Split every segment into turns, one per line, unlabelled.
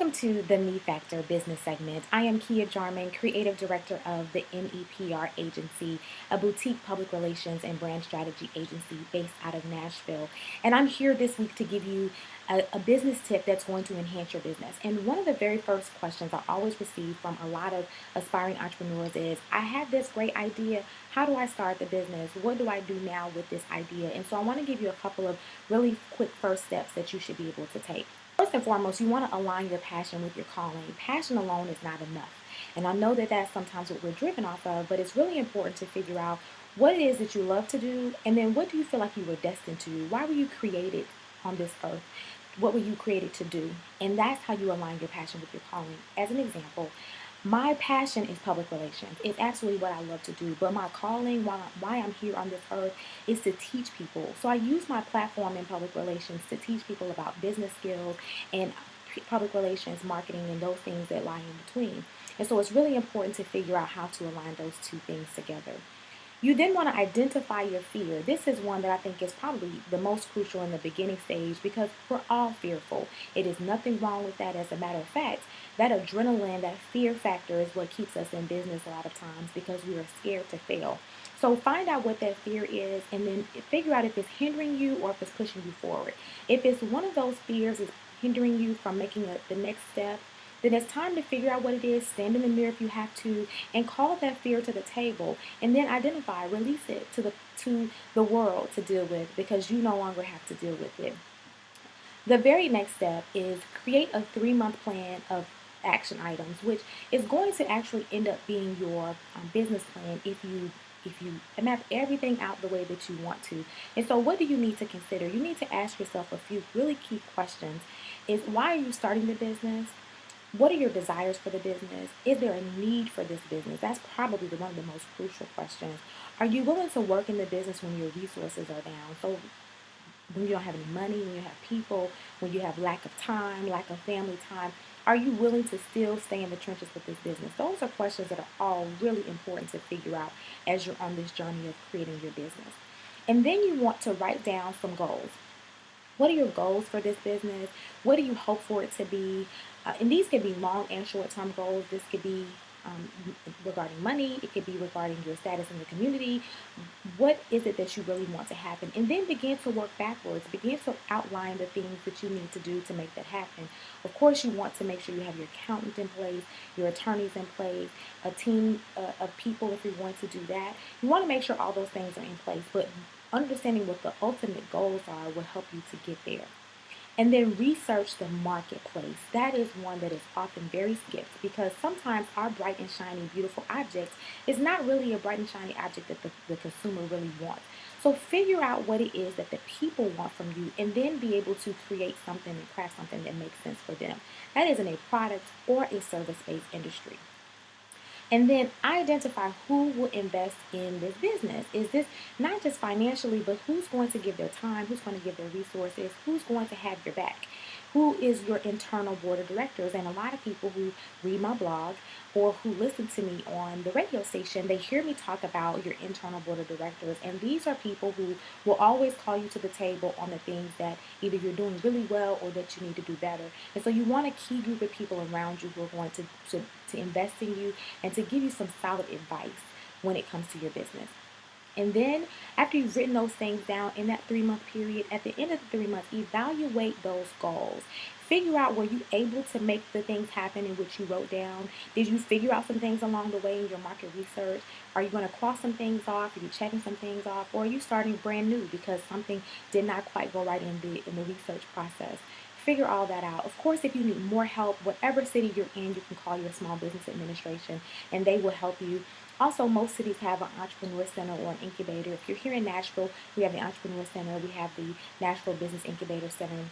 Welcome to the Me Factor business segment. I am Kia Jarman, Creative Director of the MEPR Agency, a boutique public relations and brand strategy agency based out of Nashville. And I'm here this week to give you a business tip that's going to enhance your business. And one of the very first questions I always receive from a lot of aspiring entrepreneurs is, I have this great idea. How do I start the business? What do I do now with this idea? And so I want to give you a couple of really quick first steps that you should be able to take. First and foremost, you want to align your passion with your calling. Passion alone is not enough. And I know that that's sometimes what we're driven off of, but it's really important to figure out what it is that you love to do, and then what do you feel like you were destined to do? Why were you created on this earth? What were you created to do? And that's how you align your passion with your calling. As an example, my passion is public relations. It's absolutely what I love to do. But my calling, why I'm here on this earth, is to teach people. So I use my platform in public relations to teach people about business skills and public relations, marketing, and those things that lie in between. And so it's really important to figure out how to align those two things together. You then want to identify your fear. This is one that I think is probably the most crucial in the beginning stage because we're all fearful. It is nothing wrong with that. As a matter of fact, that adrenaline, that fear factor is what keeps us in business a lot of times because we are scared to fail. So find out what that fear is and then figure out if it's hindering you or if it's pushing you forward. If it's one of those fears is hindering you from making the next step, then it's time to figure out what it is, stand in the mirror if you have to, and call that fear to the table, and then identify, release it to the world to deal with because you no longer have to deal with it. The very next step is create a 3-month plan of action items, which is going to actually end up being your business plan if you map everything out the way that you want to. And so what do you need to consider? You need to ask yourself a few really key questions. Is why are you starting the business? What are your desires for the business? Is there a need for this business? That's probably one of the most crucial questions. Are you willing to work in the business when your resources are down? So when you don't have any money, when you have people, when you have lack of time, lack of family time, are you willing to still stay in the trenches with this business? Those are questions that are all really important to figure out as you're on this journey of creating your business. And then you want to write down some goals. What are your goals for this business? What do you hope for it to be? And these could be long and short term goals. This could be regarding money. It could be regarding your status in the community. What is it that you really want to happen? And then begin to work backwards. Begin to outline the things that you need to do to make that happen. Of course, you want to make sure you have your accountant in place, your attorneys in place, a team of people if you're going to do that. You want to make sure all those things are in place. But understanding what the ultimate goals are will help you to get there. And then research the marketplace. That is one that is often very skipped because sometimes our bright and shiny, beautiful object is not really a bright and shiny object that the consumer really wants. So figure out what it is that the people want from you and then be able to create something and craft something that makes sense for them. That is in a product or a service-based industry. And then identify who will invest in this business. Is this not just financially, but who's going to give their time, who's going to give their resources, who's going to have your back? Who is your internal board of directors? And a lot of people who read my blog or who listen to me on the radio station, they hear me talk about your internal board of directors. And these are people who will always call you to the table on the things that either you're doing really well or that you need to do better. And so you want a key group of people around you who are going to invest in you and to give you some solid advice when it comes to your business. And then after you've written those things down in that 3-month period, at the end of the 3 months, evaluate those goals. Figure out, were you able to make the things happen in which you wrote down? Did you figure out some things along the way in your market research? Are you going to cross some things off? Are you checking some things off? Or are you starting brand new because something did not quite go right in the research process? Figure all that out. Of course, if you need more help, whatever city you're in, you can call your small business administration and they will help you. Also, most cities have an entrepreneur center or an incubator. If you're here in Nashville, we have the entrepreneur center, we have the Nashville Business Incubator Center,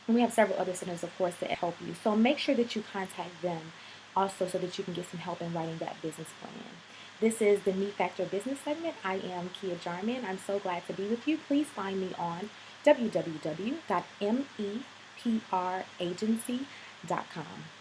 and we have several other centers, of course, that help you. So make sure that you contact them also so that you can get some help in writing that business plan. This is the Me Factor business segment. I am Kia Jarman. I'm so glad to be with you. Please find me on www.mepragency.com.